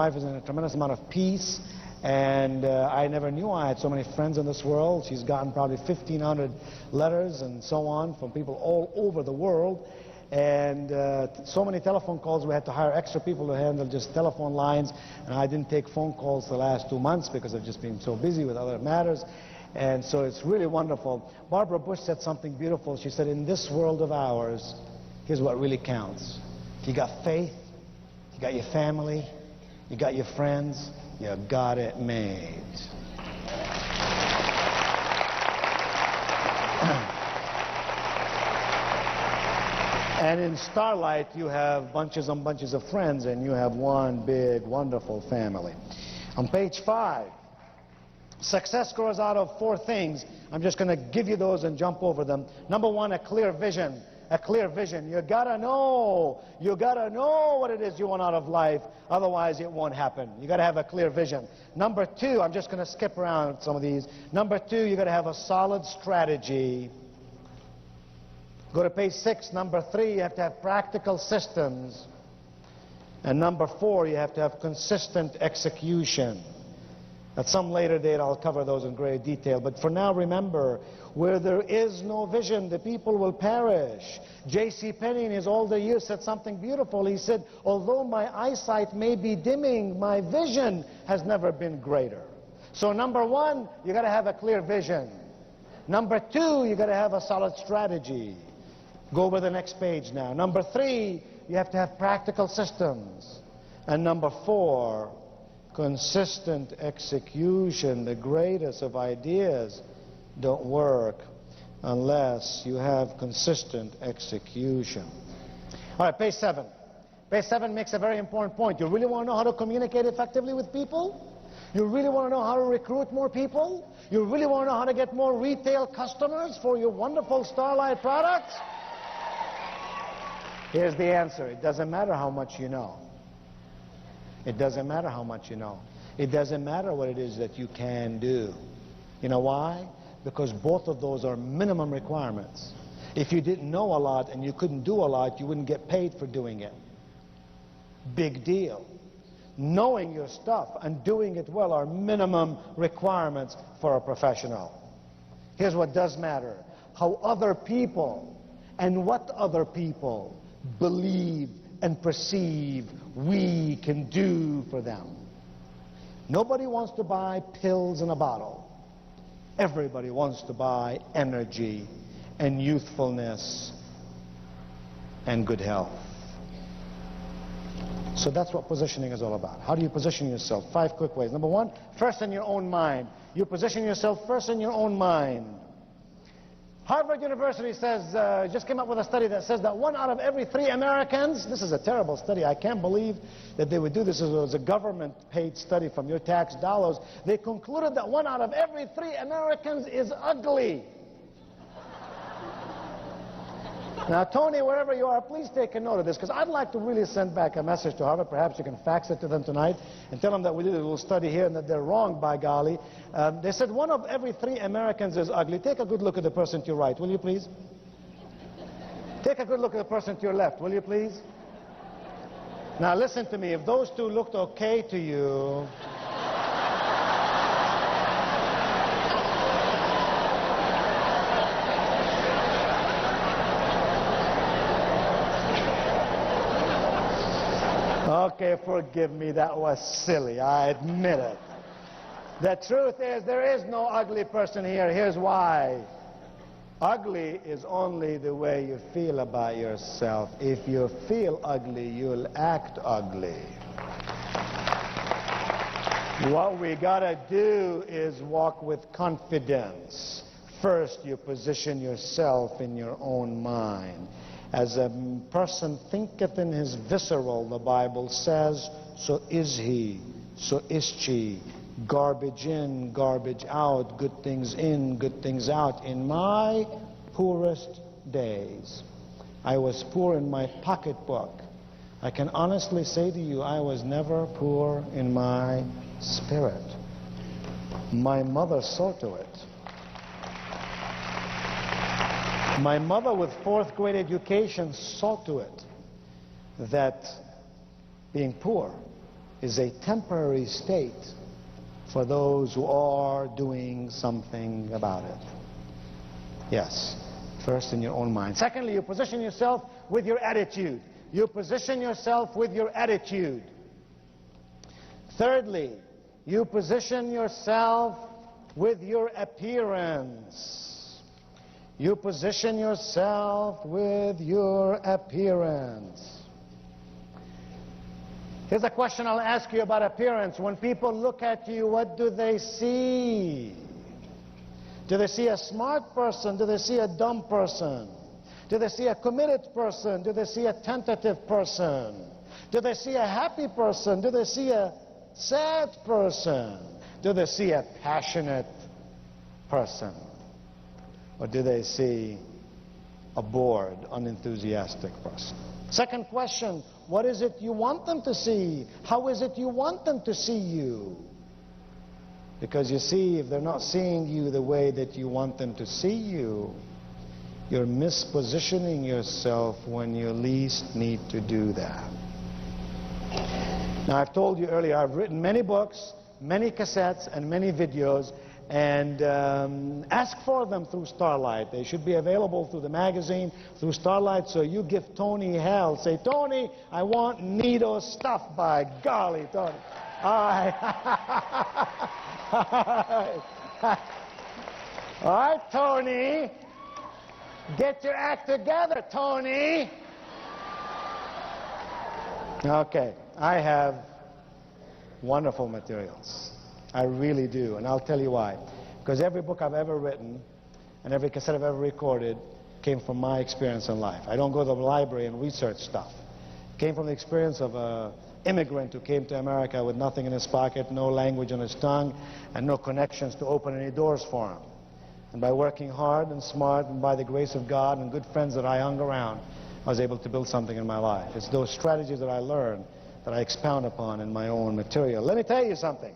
Life is in a tremendous amount of peace, and I never knew I had so many friends in this world. She's gotten probably 1,500 letters and so on from people all over the world, and so many telephone calls. We had to hire extra people to handle just telephone lines, and I didn't take phone calls the last 2 months because I've just been so busy with other matters, and so it's really wonderful. Barbara Bush said something beautiful. She said, in this world of ours, here's what really counts. You got faith, you got your family, you got your friends, you got it made. And in Starlight, you have bunches and bunches of friends, and you have one big, wonderful family. On page 5, success grows out of 4 things. I'm just going to give you those and jump over them. Number 1, a clear vision. A clear vision. You gotta know what it is you want out of life, otherwise it won't happen. You gotta have a clear vision. Number 2, I'm just gonna skip around some of these. Number 2, you gotta have a solid strategy. Go to page 6. Number 3, you have to have practical systems. And number 4, you have to have consistent execution. At some later date, I'll cover those in great detail. But for now, remember, where there is no vision, the people will perish. J.C. Penney, in his older years, said something beautiful. He said, although my eyesight may be dimming, my vision has never been greater. So number 1, you got to have a clear vision. Number 2, you got to have a solid strategy. Go over the next page now. Number 3, you have to have practical systems. And number 4, consistent execution. The greatest of ideas don't work unless you have consistent execution. All right, page 7. Page 7 makes a very important point. You really want to know how to communicate effectively with people? You really want to know how to recruit more people? You really want to know how to get more retail customers for your wonderful Starlight products? Here's the answer. It doesn't matter how much you know. It doesn't matter how much you know. It doesn't matter what it is that you can do. You know why? Because both of those are minimum requirements. If you didn't know a lot and you couldn't do a lot, you wouldn't get paid for doing it. Big deal. Knowing your stuff and doing it well are minimum requirements for a professional. Here's what does matter. How other people and what other people believe and perceive we can do for them. Nobody wants to buy pills in a bottle. Everybody wants to buy energy and youthfulness and good health. So that's what positioning is all about. How do you position yourself? 5 quick ways. Number 1, first in your own mind. You position yourself first in your own mind. Harvard University says, just came up with a study that says that 1 out of every 3 Americans, this is a terrible study, I can't believe that they would do this. It was a government-paid study from your tax dollars. They concluded that 1 out of every 3 Americans is ugly. Now, Tony, wherever you are, please take a note of this, because I'd like to really send back a message to Harvard. Perhaps you can fax it to them tonight and tell them that we did a little study here and that they're wrong, by golly. They said 1 of every 3 Americans is ugly. Take a good look at the person to your right, will you please? Take a good look at the person to your left, will you please? Now, listen to me. If those 2 looked okay to you... Okay, forgive me, that was silly, I admit it. The truth is, there is no ugly person here. Here's why. Ugly is only the way you feel about yourself. If you feel ugly, you'll act ugly. What we gotta do is walk with confidence. First, you position yourself in your own mind. As a person thinketh in his visceral, the Bible says, so is he, so is she. Garbage in, garbage out, good things in, good things out. In my poorest days, I was poor in my pocketbook. I can honestly say to you, I was never poor in my spirit. My mother saw to it. My mother, with 4th grade education, saw to it that being poor is a temporary state for those who are doing something about it. Yes, first in your own mind. Secondly, you position yourself with your attitude. You position yourself with your attitude. Thirdly, you position yourself with your appearance. You position yourself with your appearance. Here's a question I'll ask you about appearance. When people look at you, what do they see? Do they see a smart person? Do they see a dumb person? Do they see a committed person? Do they see a tentative person? Do they see a happy person? Do they see a sad person? Do they see a passionate person? Or do they see a bored, unenthusiastic person? Second question, what is it you want them to see? How is it you want them to see you? Because you see, if they're not seeing you the way that you want them to see you, you're mispositioning yourself when you least need to do that. Now, I've told you earlier, I've written many books, many cassettes, and many videos, and ask for them through Starlight. They should be available through the magazine, through Starlight, so you give Tony hell. Say, Tony, I want Nito stuff, by golly, Tony. All right. All right, Tony. Get your act together, Tony. Okay, I have wonderful materials. I really do, and I'll tell you why. Because every book I've ever written and every cassette I've ever recorded came from my experience in life. I don't go to the library and research stuff. It came from the experience of an immigrant who came to America with nothing in his pocket, no language on his tongue, and no connections to open any doors for him. And by working hard and smart and by the grace of God and good friends that I hung around, I was able to build something in my life. It's those strategies that I learned that I expound upon in my own material. Let me tell you something.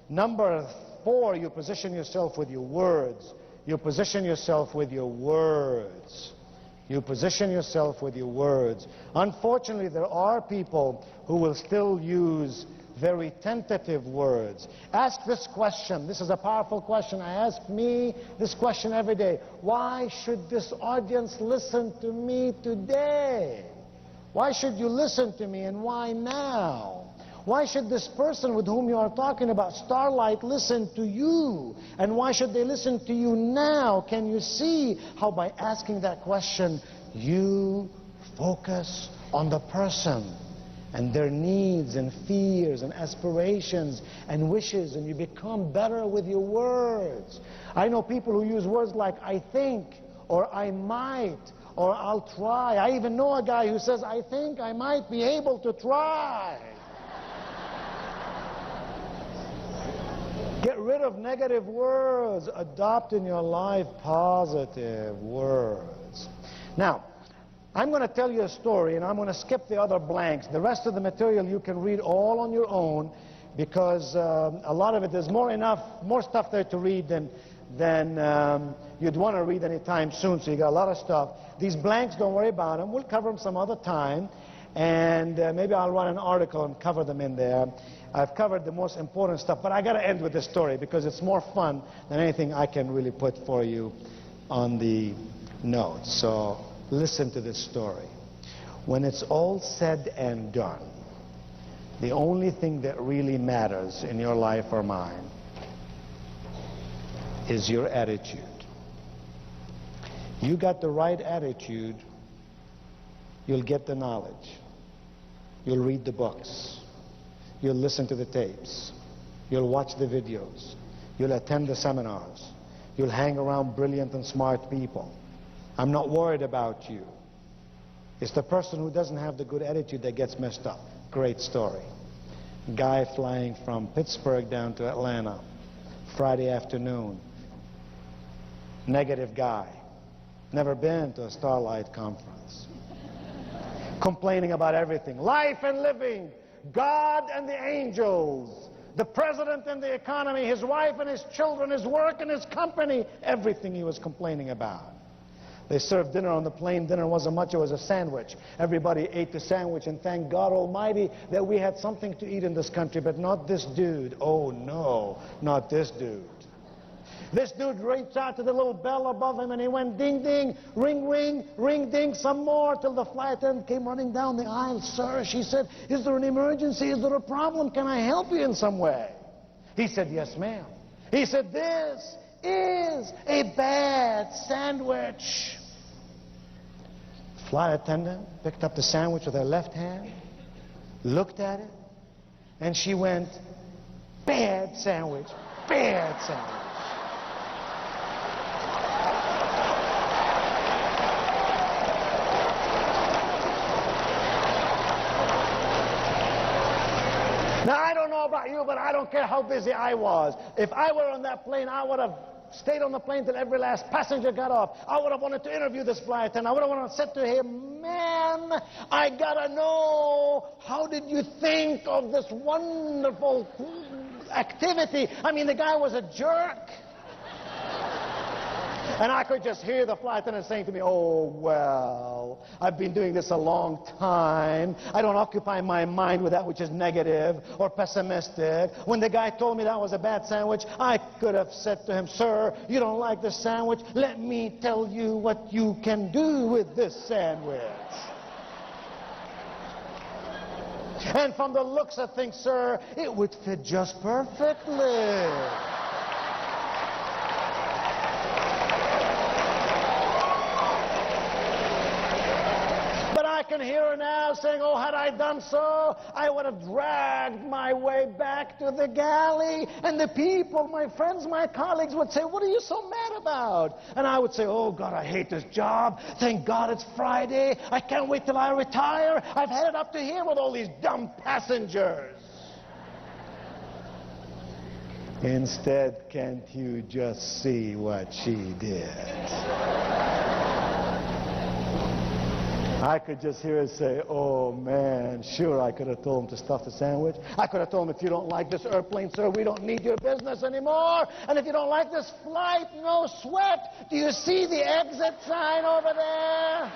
Number 4, you position yourself with your words. You position yourself with your words. You position yourself with your words. Unfortunately, there are people who will still use very tentative words. Ask this question. This is a powerful question. I ask me this question every day. Why should this audience listen to me today? Why should you listen to me, and why now? Why should this person with whom you are talking about, Starlight, listen to you? And why should they listen to you now? Can you see how by asking that question, you focus on the person and their needs and fears and aspirations and wishes, and you become better with your words? I know people who use words like I think, or I might, or I'll try. I even know a guy who says, I think I might be able to try. Get rid of negative words. Adopt in your life positive words. Now, I'm going to tell you a story, and I'm going to skip the other blanks. The rest of the material you can read all on your own, because a lot of it, there's more stuff there to read than you'd want to read anytime soon, so you got a lot of stuff. These blanks, don't worry about them. We'll cover them some other time, and maybe I'll run an article and cover them in there. I've covered the most important stuff, but I got to end with this story because it's more fun than anything I can really put for you on the notes. So listen to this story. When it's all said and done, the only thing that really matters in your life or mine is your attitude. You got the right attitude, you'll get the knowledge. You'll read the books. You'll listen to the tapes. You'll watch the videos. You'll attend the seminars. You'll hang around brilliant and smart people. I'm not worried about you. It's the person who doesn't have the good attitude that gets messed up. Great story. Guy flying from Pittsburgh down to Atlanta, Friday afternoon. Negative guy. Never been to a Starlight conference. Complaining about everything. Life and living. God and the angels, the president and the economy, his wife and his children, his work and his company, everything he was complaining about. They served dinner on the plane. Dinner wasn't much. It was a sandwich. Everybody ate the sandwich, and thank God Almighty that we had something to eat in this country, but not this dude. Oh, no, not this dude. This dude reached out to the little bell above him, and he went ding, ding, ring, ring, ring, ding, some more, till the flight attendant came running down the aisle. Sir, she said, is there an emergency? Is there a problem? Can I help you in some way? He said, yes, ma'am. He said, this is a bad sandwich. Flight attendant picked up the sandwich with her left hand, looked at it, and she went, bad sandwich, bad sandwich. Now, I don't know about you, but I don't care how busy I was. If I were on that plane, I would have stayed on the plane till every last passenger got off. I would have wanted to interview this flight attendant. I would have wanted to say to him, man, I gotta know, how did you think of this wonderful activity? I mean, the guy was a jerk. And I could just hear the flight attendant saying to me, oh, well, I've been doing this a long time. I don't occupy my mind with that which is negative or pessimistic. When the guy told me that was a bad sandwich, I could have said to him, sir, you don't like this sandwich? Let me tell you what you can do with this sandwich. And from the looks of things, sir, it would fit just perfectly. I can hear her now saying, oh, had I done so, I would have dragged my way back to the galley, and the people, my friends, my colleagues would say, what are you so mad about? And I would say, oh, God, I hate this job. Thank God it's Friday. I can't wait till I retire. I've had it up to here with all these dumb passengers. Instead, can't you just see what she did? I could just hear her say, oh, man, sure, I could have told him to stuff the sandwich. I could have told him, if you don't like this airplane, sir, we don't need your business anymore. And if you don't like this flight, no sweat. Do you see the exit sign over there?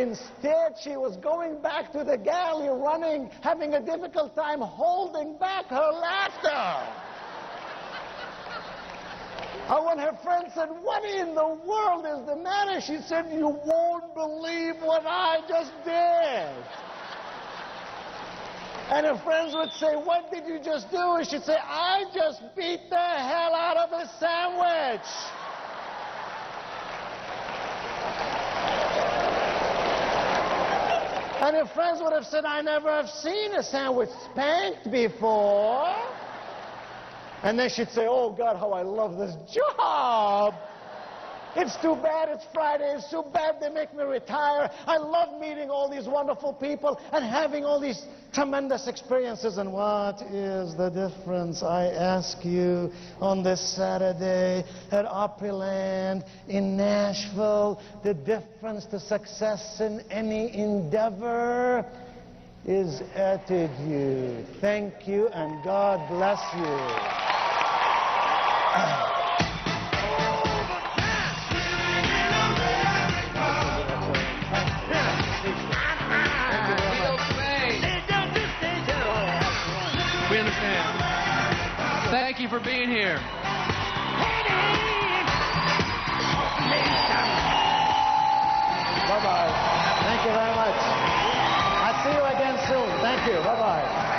Instead, she was going back to the galley, running, having a difficult time holding back her laughter. And when her friend said, what in the world is the matter? She said, you won't believe what I just did. And her friends would say, what did you just do? And she'd say, I just beat the hell out of a sandwich. And her friends would have said, I never have seen a sandwich spanked before. And then she'd say, oh, God, how I love this job. It's too bad it's Friday. It's too bad they make me retire. I love meeting all these wonderful people and having all these tremendous experiences. And what is the difference, I ask you, on this Saturday at Opryland in Nashville? The difference to success in any endeavor is attitude. Thank you, and God bless you. We understand. Thank you for being here. Bye-bye. Thank you very much. I'll see you again soon. Thank you. Bye-bye.